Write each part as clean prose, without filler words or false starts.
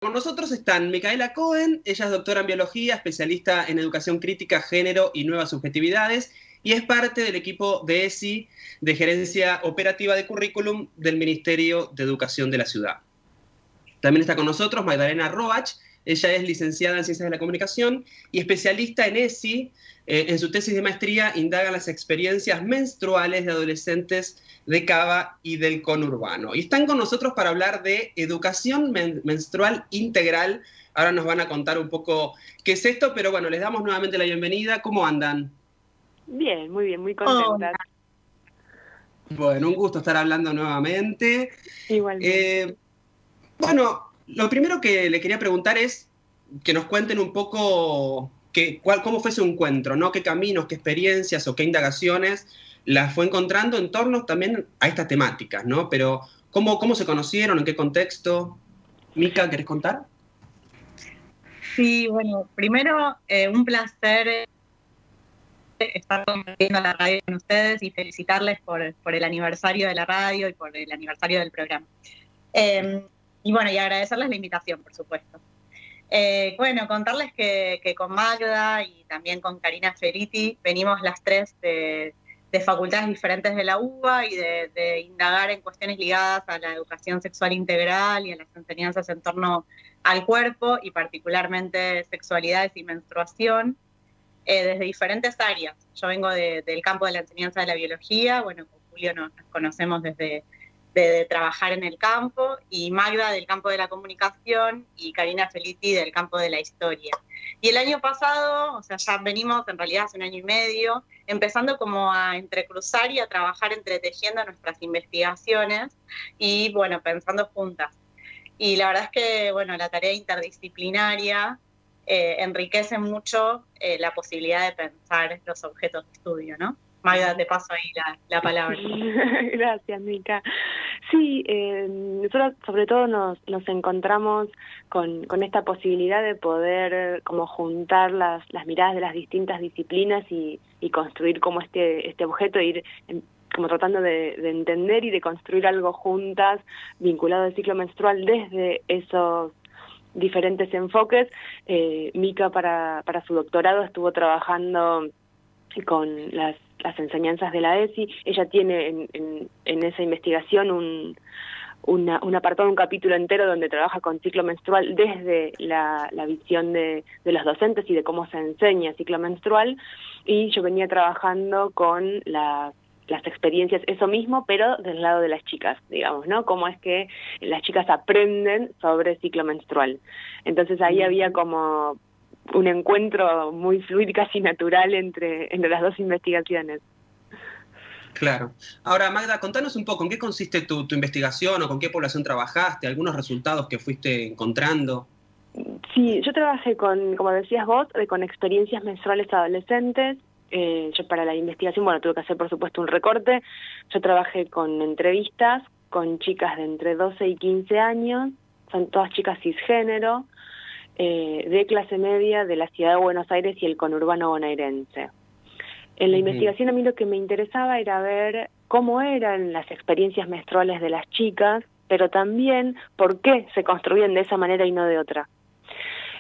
Con nosotros están Micaela Cohen, ella es doctora en biología, especialista en educación crítica, género y nuevas subjetividades, y es parte del equipo de ESI, de Gerencia Operativa de Currículum del Ministerio de Educación de la Ciudad. También está con nosotros Magdalena Roach, ella es licenciada en Ciencias de la Comunicación y especialista en ESI. En su tesis de maestría indaga las experiencias menstruales de adolescentes de Cava y del conurbano. Y están con nosotros para hablar de educación menstrual integral. Ahora nos van a contar un poco qué es esto, pero bueno, les damos nuevamente la bienvenida. ¿Cómo andan? Bien, muy contentas. Bueno, un gusto estar hablando nuevamente. Igualmente. Bueno, lo primero que le quería preguntar es que nos cuenten un poco cómo fue su encuentro, ¿no? ¿Qué caminos, qué experiencias o qué indagaciones las fue encontrando en torno también a estas temáticas, ¿no? Pero, ¿cómo se conocieron? ¿En qué contexto? Mica, ¿querés contar? Sí, bueno, primero un placer estar compartiendo la radio con ustedes y felicitarles por el aniversario de la radio y por el aniversario del programa. Y bueno, y agradecerles la invitación, por supuesto. Bueno, contarles que con Magda y también con Karina Feriti venimos las tres de facultades diferentes de la UBA y de indagar en cuestiones ligadas a la educación sexual integral y a las enseñanzas en torno al cuerpo y particularmente sexualidades y menstruación desde diferentes áreas. Yo vengo del campo de la enseñanza de la biología, bueno, con Julio nos conocemos desde de trabajar en el campo, y Magda del campo de la comunicación y Karina Feriti del campo de la historia. Y el año pasado, o sea, ya venimos en realidad hace un año y medio, empezando como a entrecruzar y a trabajar entretejiendo nuestras investigaciones y, bueno, pensando juntas. Y la verdad es que, bueno, la tarea interdisciplinaria enriquece mucho la posibilidad de pensar los objetos de estudio, ¿no? Magda, te paso ahí la palabra. Gracias, Mica. Sí, nosotros sobre todo nos encontramos con esta posibilidad de poder como juntar las miradas de las distintas disciplinas y construir como este objeto, ir como tratando de entender y de construir algo juntas vinculado al ciclo menstrual desde esos diferentes enfoques. Mica para su doctorado estuvo trabajando con las enseñanzas de la ESI. Ella tiene en esa investigación un apartado, un capítulo entero donde trabaja con ciclo menstrual desde la visión de los docentes y de cómo se enseña ciclo menstrual, y yo venía trabajando con las experiencias, eso mismo, pero del lado de las chicas, digamos, ¿no? Cómo es que las chicas aprenden sobre ciclo menstrual. Entonces ahí había como un encuentro muy fluido, casi natural entre las dos investigaciones. Claro. Ahora, Magda, contanos un poco, ¿en qué consiste tu investigación o con qué población trabajaste? ¿Algunos resultados que fuiste encontrando? Sí, yo trabajé como decías vos, con experiencias menstruales adolescentes. Yo para la investigación, bueno, tuve que hacer por supuesto un recorte. Yo trabajé con entrevistas con chicas de entre 12 y 15 años, son todas chicas cisgénero, de clase media de la ciudad de Buenos Aires y el conurbano bonaerense. En la investigación a mí lo que me interesaba era ver cómo eran las experiencias menstruales de las chicas, pero también por qué se construían de esa manera y no de otra.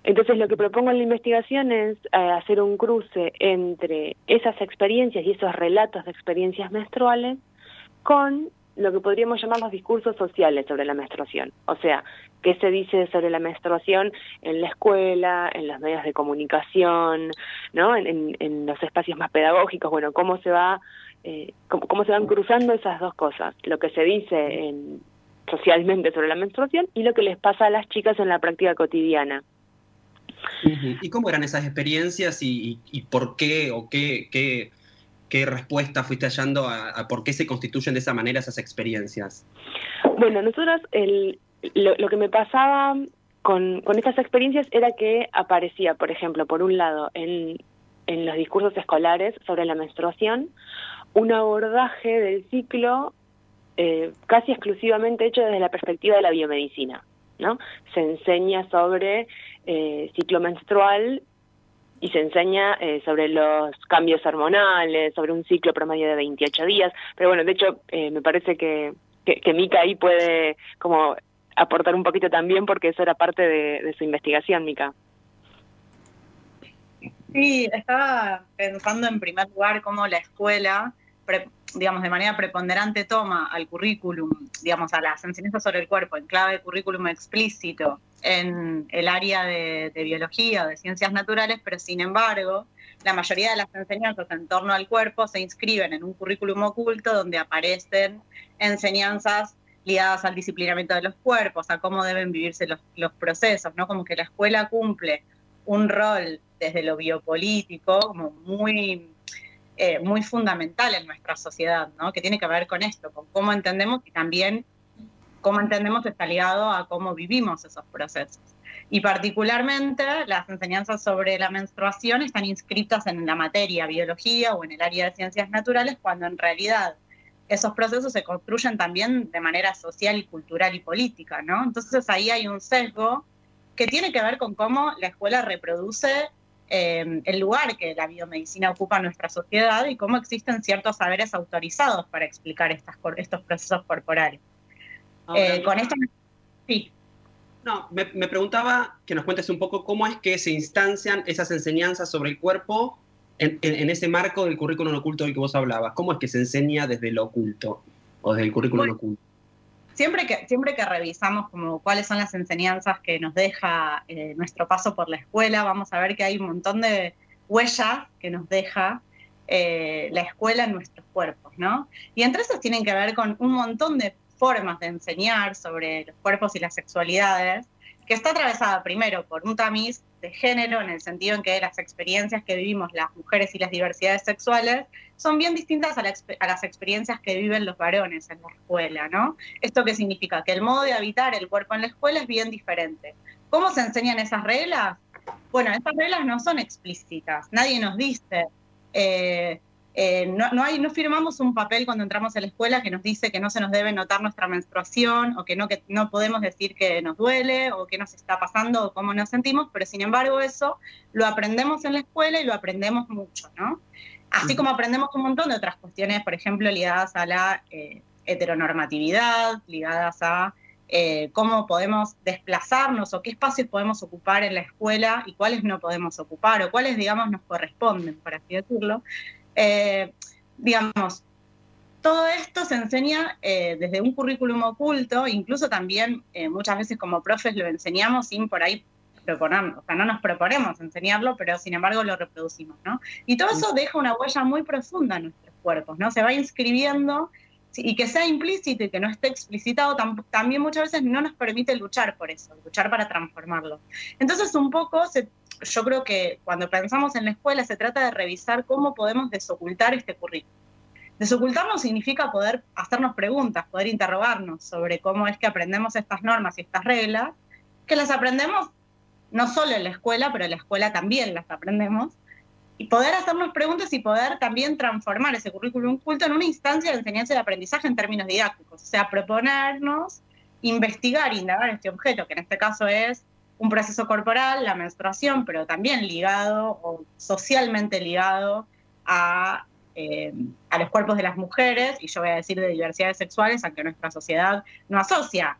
Entonces lo que propongo en la investigación es hacer un cruce entre esas experiencias y esos relatos de experiencias menstruales con lo que podríamos llamar los discursos sociales sobre la menstruación. O sea, qué se dice sobre la menstruación en la escuela, en los medios de comunicación, ¿no? En los espacios más pedagógicos. Bueno, cómo se van cruzando esas dos cosas, lo que se dice socialmente sobre la menstruación y lo que les pasa a las chicas en la práctica cotidiana. ¿Y cómo eran esas experiencias y por qué o qué respuesta fuiste hallando a por qué se constituyen de esa manera esas experiencias? Bueno, nosotros lo que me pasaba con estas experiencias era que aparecía, por ejemplo, por un lado, en los discursos escolares sobre la menstruación, un abordaje del ciclo casi exclusivamente hecho desde la perspectiva de la biomedicina, ¿no? Se enseña sobre ciclo menstrual y se enseña sobre los cambios hormonales, sobre un ciclo promedio de 28 días, pero bueno, de hecho me parece que Mica ahí puede como aportar un poquito también, porque eso era parte de su investigación, Mica. Sí, estaba pensando en primer lugar cómo la escuela, digamos, de manera preponderante toma al currículum, digamos, a las enseñanzas sobre el cuerpo en clave de currículum explícito en el área de biología o de ciencias naturales, pero sin embargo, la mayoría de las enseñanzas en torno al cuerpo se inscriben en un currículum oculto donde aparecen enseñanzas ligadas al disciplinamiento de los cuerpos, a cómo deben vivirse los procesos, ¿no? Como que la escuela cumple un rol desde lo biopolítico como muy fundamental en nuestra sociedad, ¿no? Que tiene que ver con esto, con cómo entendemos, y también cómo entendemos está ligado a cómo vivimos esos procesos. Y particularmente las enseñanzas sobre la menstruación están inscritas en la materia biología o en el área de ciencias naturales, cuando en realidad esos procesos se construyen también de manera social y cultural y política, ¿no? Entonces ahí hay un sesgo que tiene que ver con cómo la escuela reproduce el lugar que la biomedicina ocupa en nuestra sociedad y cómo existen ciertos saberes autorizados para explicar estos procesos corporales. Con esto, sí. No, me preguntaba que nos cuentes un poco cómo es que se instancian esas enseñanzas sobre el cuerpo en ese marco del currículum oculto del que vos hablabas. ¿Cómo es que se enseña desde lo oculto o desde el currículum oculto? Siempre que revisamos como cuáles son las enseñanzas que nos deja nuestro paso por la escuela, vamos a ver que hay un montón de huellas que nos deja la escuela en nuestros cuerpos, ¿no? Y entre esas tienen que ver con un montón de formas de enseñar sobre los cuerpos y las sexualidades, que está atravesada primero por un tamiz de género, en el sentido en que las experiencias que vivimos las mujeres y las diversidades sexuales son bien distintas a las experiencias que viven los varones en la escuela, ¿no? ¿Esto qué significa? Que el modo de habitar el cuerpo en la escuela es bien diferente. ¿Cómo se enseñan esas reglas? Bueno, esas reglas no son explícitas. Nadie nos dice... no firmamos un papel cuando entramos a la escuela que nos dice que no se nos debe notar nuestra menstruación, o que no podemos decir que nos duele, o qué nos está pasando, o cómo nos sentimos, pero sin embargo eso lo aprendemos en la escuela y lo aprendemos mucho, ¿no? Así como aprendemos un montón de otras cuestiones, por ejemplo, ligadas a la heteronormatividad, ligadas a cómo podemos desplazarnos o qué espacios podemos ocupar en la escuela y cuáles no podemos ocupar, o cuáles, digamos, nos corresponden, por así decirlo. Digamos, todo esto se enseña desde un currículum oculto, incluso también muchas veces como profes lo enseñamos sin por ahí proponernos, o sea, no nos proponemos enseñarlo, pero sin embargo lo reproducimos, ¿no? Y todo eso deja una huella muy profunda en nuestros cuerpos, ¿no? Se va inscribiendo, y que sea implícito y que no esté explicitado también muchas veces no nos permite luchar por eso, luchar para transformarlo. Entonces un poco yo creo que cuando pensamos en la escuela se trata de revisar cómo podemos desocultar este currículum. Desocultarlo significa poder hacernos preguntas, poder interrogarnos sobre cómo es que aprendemos estas normas y estas reglas, que las aprendemos no solo en la escuela, pero en la escuela también las aprendemos, y poder hacernos preguntas y poder también transformar ese currículum oculto en una instancia de enseñanza y de aprendizaje en términos didácticos. O sea, proponernos, investigar, indagar este objeto, que en este caso es un proceso corporal, la menstruación, pero también ligado o socialmente ligado a los cuerpos de las mujeres, y yo voy a decir de diversidades sexuales, aunque nuestra sociedad no asocia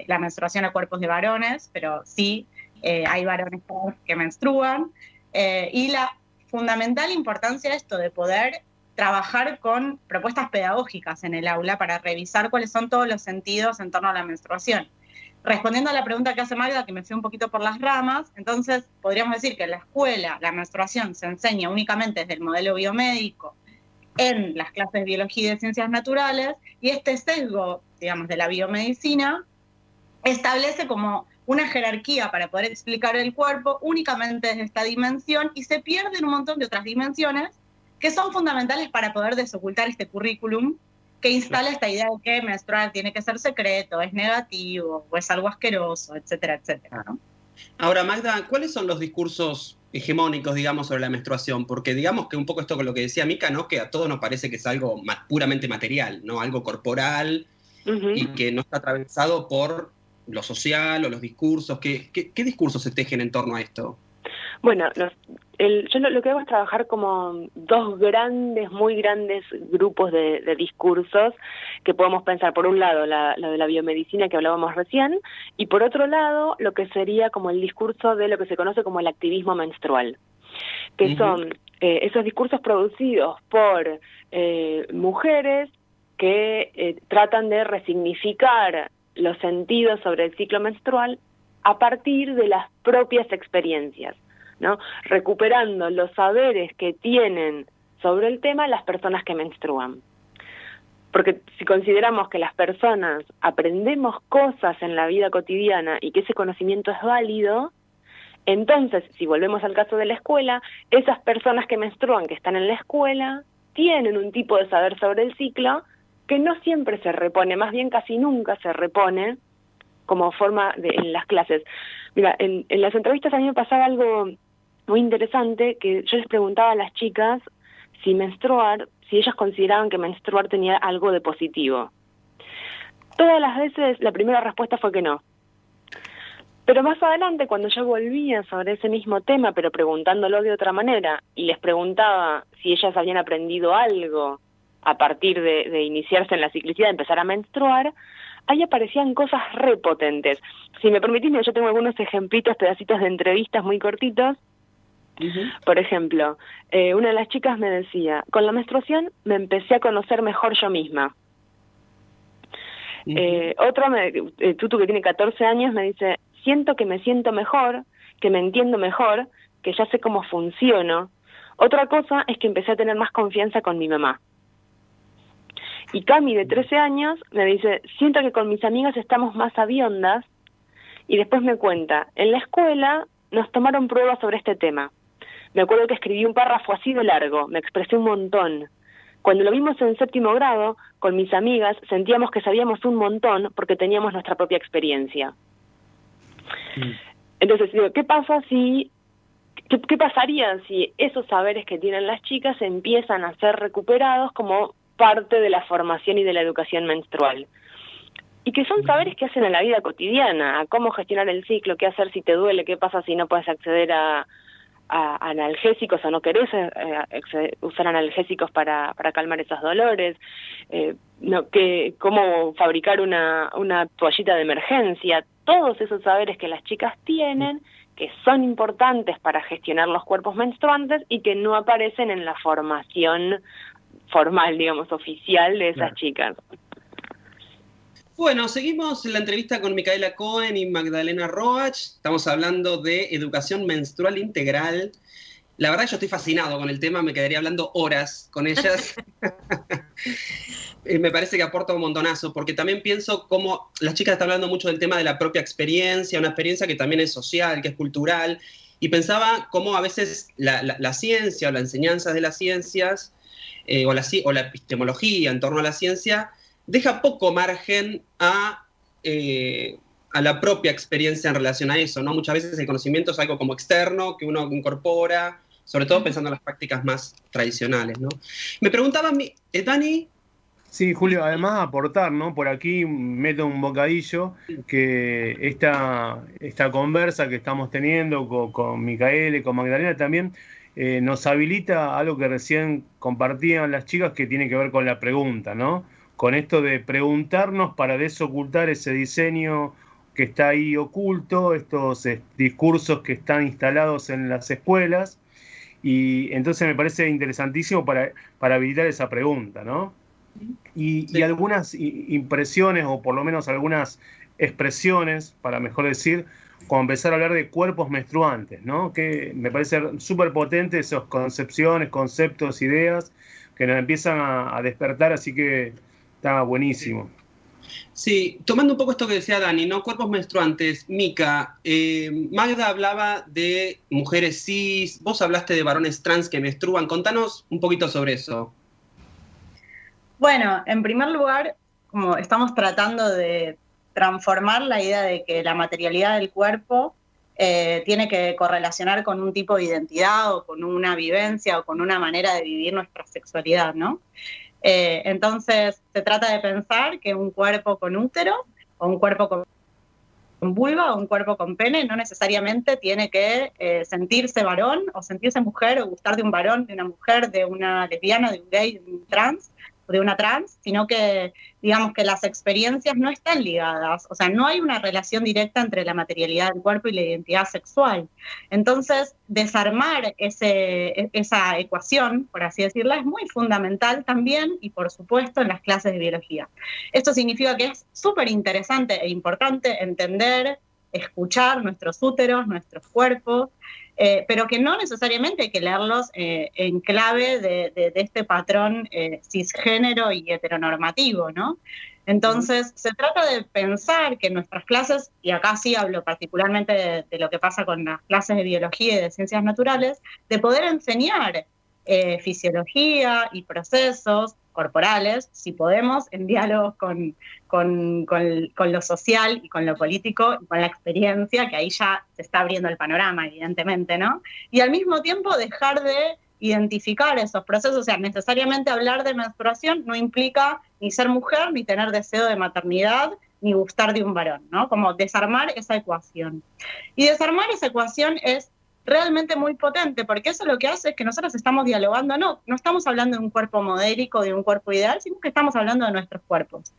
la menstruación a cuerpos de varones, pero sí hay varones que menstruan, y la fundamental importancia de esto de poder trabajar con propuestas pedagógicas en el aula para revisar cuáles son todos los sentidos en torno a la menstruación. Respondiendo a la pregunta que hace Magda, que me fui un poquito por las ramas, entonces podríamos decir que en la escuela la menstruación se enseña únicamente desde el modelo biomédico en las clases de biología y de ciencias naturales, y este sesgo, digamos, de la biomedicina establece como una jerarquía para poder explicar el cuerpo únicamente desde esta dimensión, y se pierden un montón de otras dimensiones que son fundamentales para poder desocultar este currículum que instala esta idea de que menstruar tiene que ser secreto, es negativo, o es algo asqueroso, etcétera, etcétera, ¿no? Ahora, Magda, ¿cuáles son los discursos hegemónicos, digamos, sobre la menstruación? Porque digamos que un poco esto con lo que decía Mica, ¿no? Que a todos nos parece que es algo puramente material, ¿no? Algo corporal, y que no está atravesado por lo social o los discursos. ¿Qué discursos se tejen en torno a esto? Bueno, yo lo que hago es trabajar como dos muy grandes grupos de discursos que podemos pensar. Por un lado, lo de la biomedicina que hablábamos recién, y por otro lado, lo que sería como el discurso de lo que se conoce como el activismo menstrual, que son esos discursos producidos por mujeres que tratan de resignificar los sentidos sobre el ciclo menstrual a partir de las propias experiencias, ¿no? Recuperando los saberes que tienen sobre el tema las personas que menstruan. Porque si consideramos que las personas aprendemos cosas en la vida cotidiana y que ese conocimiento es válido, entonces, si volvemos al caso de la escuela, esas personas que menstruan, que están en la escuela, tienen un tipo de saber sobre el ciclo que no siempre se repone, más bien casi nunca se repone como forma en las clases. Mira, en las entrevistas a mí me pasaba algo muy interesante, que yo les preguntaba a las chicas si ellas consideraban que menstruar tenía algo de positivo. Todas las veces la primera respuesta fue que no. Pero más adelante, cuando yo volvía sobre ese mismo tema, pero preguntándolo de otra manera, y les preguntaba si ellas habían aprendido algo a partir de iniciarse en la ciclicidad, de empezar a menstruar, ahí aparecían cosas repotentes. Si me permitís, yo tengo algunos ejemplitos, pedacitos de entrevistas muy cortitos. Por ejemplo, una de las chicas me decía, con la menstruación me empecé a conocer mejor yo misma. Otra, Tutu, que tiene 14 años, me dice, siento que me siento mejor, que me entiendo mejor, que ya sé cómo funciono. Otra cosa es que empecé a tener más confianza con mi mamá. Y Cami, de 13 años, me dice, siento que con mis amigas estamos más aviondas, y después me cuenta, en la escuela nos tomaron pruebas sobre este tema. Me acuerdo que escribí un párrafo así de largo, me expresé un montón. Cuando lo vimos en 7º grado, con mis amigas, sentíamos que sabíamos un montón porque teníamos nuestra propia experiencia. Entonces, digo, ¿qué pasaría si esos saberes que tienen las chicas empiezan a ser recuperados como parte de la formación y de la educación menstrual? Y que son saberes que hacen en la vida cotidiana, a cómo gestionar el ciclo, qué hacer si te duele, qué pasa si no puedes acceder a analgésicos o no querés usar analgésicos para calmar esos dolores, cómo fabricar una toallita de emergencia. Todos esos saberes que las chicas tienen, que son importantes para gestionar los cuerpos menstruantes y que no aparecen en la formación formal, digamos, oficial de esas chicas. Bueno, seguimos la entrevista con Micaela Cohen y Magdalena Roach. Estamos hablando de educación menstrual integral. La verdad yo estoy fascinado con el tema, me quedaría hablando horas con ellas. Me parece que aporta un montonazo, porque también pienso cómo las chicas están hablando mucho del tema de la propia experiencia, una experiencia que también es social, que es cultural, y pensaba cómo a veces la ciencia o la enseñanza de las ciencias, o la epistemología en torno a la ciencia, deja poco margen a la propia experiencia en relación a eso, ¿no? Muchas veces el conocimiento es algo como externo, que uno incorpora, sobre todo pensando en las prácticas más tradicionales, ¿no? Me preguntaba, Dani. Sí, Julio, además aportar, ¿no? Por aquí meto un bocadillo, que esta conversa que estamos teniendo con Micaela y con Magdalena también nos habilita algo que recién compartían las chicas, que tiene que ver con la pregunta, ¿no? Con esto de preguntarnos para desocultar ese diseño que está ahí oculto, estos discursos que están instalados en las escuelas, y entonces me parece interesantísimo para habilitar esa pregunta, ¿no? Y algunas impresiones, o por lo menos algunas expresiones, para mejor decir, cuando empezar a hablar de cuerpos menstruantes, ¿no? Que me parece súper potente esas concepciones, conceptos, ideas que nos empiezan a despertar, así que está buenísimo. Sí, tomando un poco esto que decía Dani, ¿no? Cuerpos menstruantes. Mica, Magda hablaba de mujeres cis, vos hablaste de varones trans que menstruan. Contanos un poquito sobre eso. Bueno, en primer lugar, como estamos tratando de transformar la idea de que la materialidad del cuerpo tiene que correlacionar con un tipo de identidad o con una vivencia o con una manera de vivir nuestra sexualidad, ¿no? Entonces, se trata de pensar que un cuerpo con útero o un cuerpo con vulva o un cuerpo con pene no necesariamente tiene que sentirse varón o sentirse mujer o gustar de un varón, de una mujer, de una lesbiana, de un gay, de un trans o de una trans, sino que digamos que las experiencias no están ligadas, o sea, no hay una relación directa entre la materialidad del cuerpo y la identidad sexual. Entonces, desarmar esa ecuación, por así decirla, es muy fundamental también y por supuesto en las clases de biología. Esto significa que es súper interesante e importante entender, escuchar nuestros úteros, nuestros cuerpos, pero que no necesariamente hay que leerlos en clave de este patrón cisgénero y heteronormativo, ¿no? Entonces, se trata de pensar que nuestras clases, y acá sí hablo particularmente de lo que pasa con las clases de biología y de ciencias naturales, de poder enseñar fisiología y procesos corporales, si podemos, en diálogos con lo social y con lo político y con la experiencia, que ahí ya se está abriendo el panorama, evidentemente, ¿no? Y al mismo tiempo dejar de identificar esos procesos, o sea, necesariamente hablar de menstruación no implica ni ser mujer, ni tener deseo de maternidad, ni gustar de un varón, ¿no? Como desarmar esa ecuación. Y desarmar esa ecuación es realmente muy potente, porque eso lo que hace es que nosotros estamos dialogando, no estamos hablando de un cuerpo modélico, de un cuerpo ideal, sino que estamos hablando de nuestros cuerpos.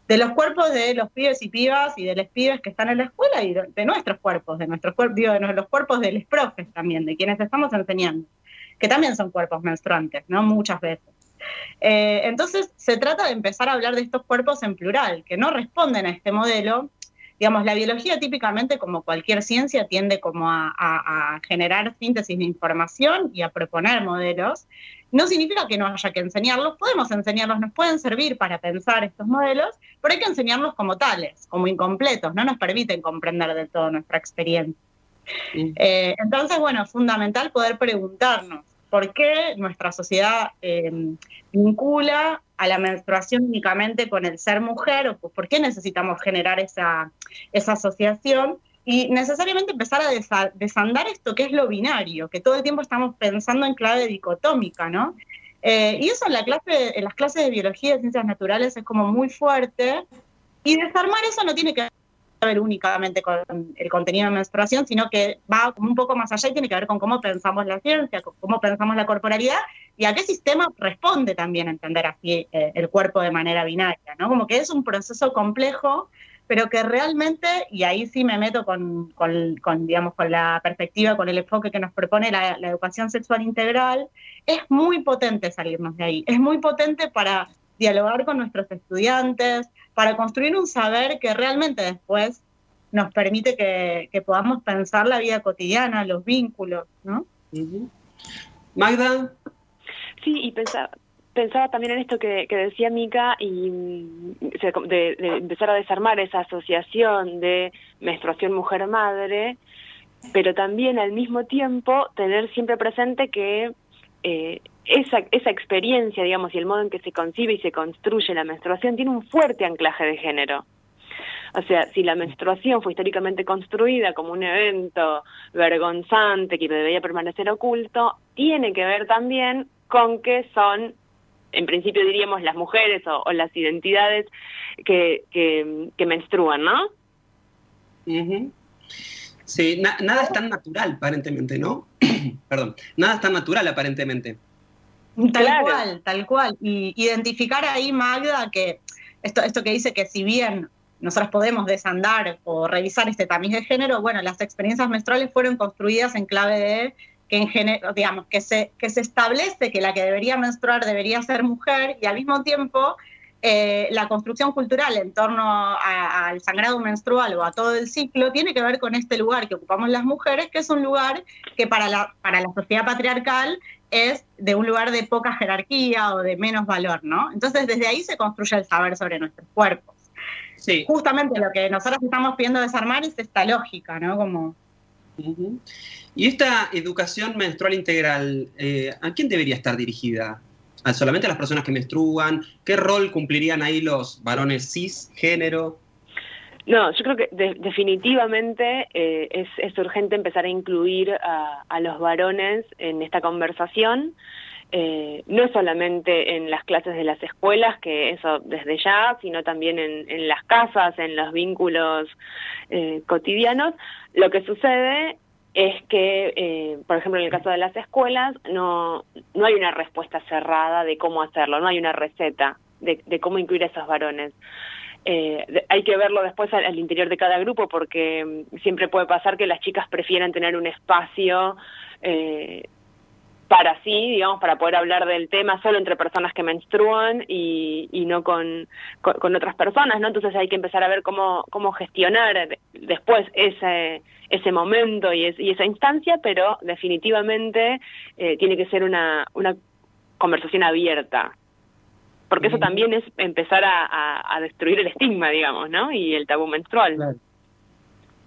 De los cuerpos de los pibes y pibas y de los pibes que están en la escuela y de nuestros cuerpos, de los cuerpos de los profes también, de quienes estamos enseñando, que también son cuerpos menstruantes, ¿no? Muchas veces. Entonces, se trata de empezar a hablar de estos cuerpos en plural, que no responden a este modelo. Digamos, la biología típicamente, como cualquier ciencia, tiende como a generar síntesis de información y a proponer modelos. No significa que no haya que enseñarlos, podemos enseñarlos, nos pueden servir para pensar estos modelos, pero hay que enseñarlos como tales, como incompletos, no nos permiten comprender del todo nuestra experiencia. Entonces, bueno, es fundamental poder preguntarnos por qué nuestra sociedad vincula a la menstruación únicamente con el ser mujer, o por qué necesitamos generar esa asociación, y necesariamente empezar a desandar esto que es lo binario, que todo el tiempo estamos pensando en clave dicotómica, ¿no? Y eso en las clases de biología y de ciencias naturales es como muy fuerte, y desarmar eso no tiene que ver únicamente con el contenido de menstruación, sino que va un poco más allá y tiene que ver con cómo pensamos la ciencia, con cómo pensamos la corporalidad y a qué sistema responde también entender así el cuerpo de manera binaria, ¿no? Como que es un proceso complejo, pero que realmente, y ahí sí me meto con la perspectiva, con el enfoque que nos propone la educación sexual integral, es muy potente salirnos de ahí, es muy potente para dialogar con nuestros estudiantes, para construir un saber que realmente después nos permite que podamos pensar la vida cotidiana, los vínculos, ¿no? Magda. Sí, y pensaba también en esto que decía Mica, y de empezar a desarmar esa asociación de menstruación mujer-madre, pero también al mismo tiempo tener siempre presente que esa experiencia, digamos, y el modo en que se concibe y se construye la menstruación tiene un fuerte anclaje de género. O sea, si la menstruación fue históricamente construida como un evento vergonzante que debería permanecer oculto, tiene que ver también con que son, en principio diríamos, las mujeres o las identidades que menstruan, ¿no? Sí, nada es tan natural, aparentemente, ¿no? Perdón, nada es tan natural, aparentemente. Tal cual. Y identificar ahí, Magda, que esto que dice que si bien nosotros podemos desandar o revisar este tamiz de género, bueno, las experiencias menstruales fueron construidas en clave de que digamos que se establece que la que debería menstruar debería ser mujer, y al mismo tiempo la construcción cultural en torno al sangrado menstrual o a todo el ciclo tiene que ver con este lugar que ocupamos las mujeres, que es un lugar que para la sociedad patriarcal es de un lugar de poca jerarquía o de menos valor, ¿no? Entonces desde ahí se construye el saber sobre nuestros cuerpos. Sí. Justamente lo que nosotros estamos pidiendo desarmar es esta lógica, ¿no? Como... ¿Y esta educación menstrual integral, a quién debería estar dirigida? ¿Solamente a las personas que menstruan? ¿Qué rol cumplirían ahí los varones cisgénero? No, yo creo que definitivamente es urgente empezar a incluir a los varones en esta conversación, no solamente en las clases de las escuelas, que eso desde ya, sino también en las casas, en los vínculos cotidianos. Lo que sucede es que, por ejemplo, en el caso de las escuelas, no hay una respuesta cerrada de cómo hacerlo, no hay una receta de cómo incluir a esos varones. Hay que verlo después al interior de cada grupo, porque siempre puede pasar que las chicas prefieran tener un espacio para sí, digamos, para poder hablar del tema solo entre personas que menstruan y no con otras personas, ¿no? Entonces hay que empezar a ver cómo gestionar después ese momento y esa instancia, pero definitivamente tiene que ser una conversación abierta. Porque eso también es empezar a destruir el estigma, digamos, ¿no? Y el tabú menstrual. Claro.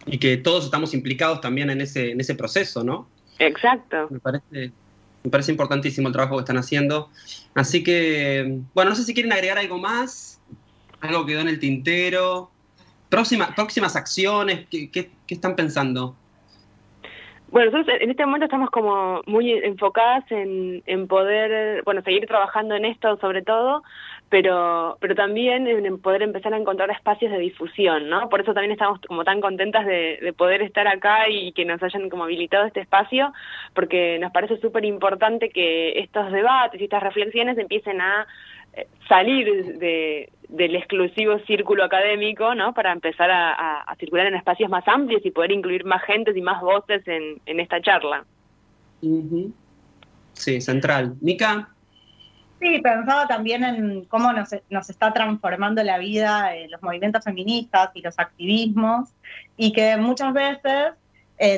Y que todos estamos implicados también en ese proceso, ¿no? Exacto. Me parece importantísimo el trabajo que están haciendo. Así que, bueno, no sé si quieren agregar algo más. Algo quedó en el tintero. Próximas acciones, ¿qué están pensando? Bueno, nosotros en este momento estamos como muy enfocadas en poder, bueno, seguir trabajando en esto sobre todo, pero también en poder empezar a encontrar espacios de difusión, ¿no? Por eso también estamos como tan contentas de poder estar acá y que nos hayan como habilitado este espacio, porque nos parece súper importante que estos debates y estas reflexiones empiecen a salir del exclusivo círculo académico, ¿no? Para empezar a circular en espacios más amplios y poder incluir más gentes y más voces en esta charla. Uh-huh. Sí, central. ¿Mica? Sí, pensaba también en cómo nos está transformando la vida los movimientos feministas y los activismos, y que muchas veces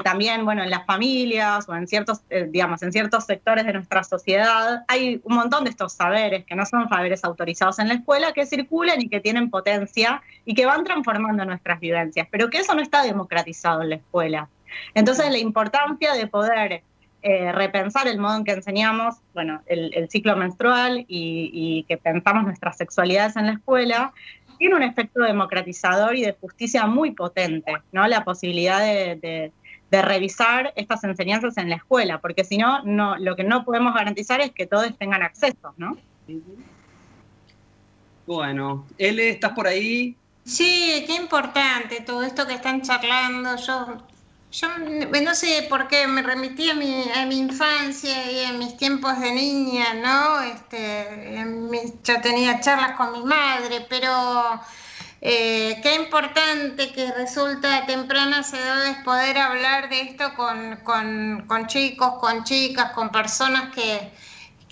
también, bueno, en las familias o en ciertos, en ciertos sectores de nuestra sociedad hay un montón de estos saberes que no son saberes autorizados en la escuela, que circulan y que tienen potencia y que van transformando nuestras vivencias, pero que eso no está democratizado en la escuela. Entonces, la importancia de poder repensar el modo en que enseñamos, bueno, el ciclo menstrual y que pensamos nuestras sexualidades en la escuela, tiene un efecto democratizador y de justicia muy potente, ¿no? La posibilidad de revisar estas enseñanzas en la escuela, porque si no, lo que no podemos garantizar es que todos tengan acceso, ¿no? Bueno, Ele, ¿estás por ahí? Sí, qué importante todo esto que están charlando. Yo no sé por qué me remití a mi infancia y a mis tiempos de niña, ¿no? Yo tenía charlas con mi madre, pero qué importante que resulta a tempranas edades poder hablar de esto con chicos, con chicas, con personas que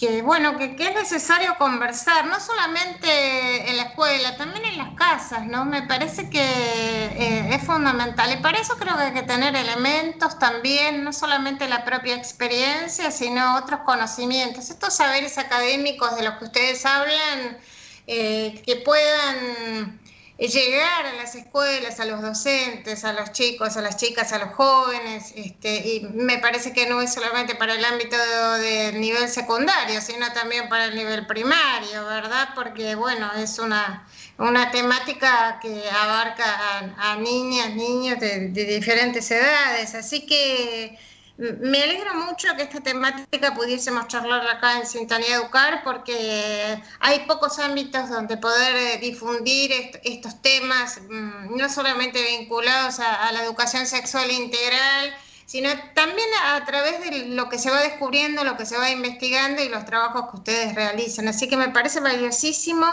es necesario conversar, no solamente en la escuela, también en las casas, ¿no? Me parece que es fundamental, y para eso creo que hay que tener elementos también, no solamente la propia experiencia, sino otros conocimientos, estos saberes académicos de los que ustedes hablan, que puedan llegar a las escuelas, a los docentes, a los chicos, a las chicas, a los jóvenes, y me parece que no es solamente para el ámbito del nivel secundario, sino también para el nivel primario, ¿verdad? Porque, bueno, es una temática que abarca a niñas, niños de diferentes edades, así que me alegra mucho que esta temática pudiésemos charlar acá en Sintonía Educar, porque hay pocos ámbitos donde poder difundir estos temas, no solamente vinculados a la educación sexual integral, sino también a través de lo que se va descubriendo, lo que se va investigando y los trabajos que ustedes realizan. Así que me parece valiosísimo.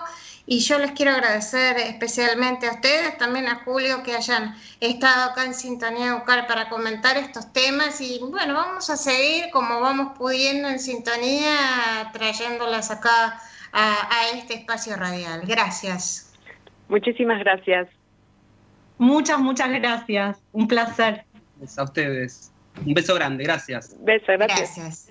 Y yo les quiero agradecer especialmente a ustedes, también a Julio, que hayan estado acá en Sintonía Educar para comentar estos temas. Y bueno, vamos a seguir como vamos pudiendo en sintonía, trayéndolas acá a este espacio radial. Gracias. Muchísimas gracias. Muchas gracias. Un placer. A ustedes. Un beso grande, gracias. Beso, gracias. Gracias.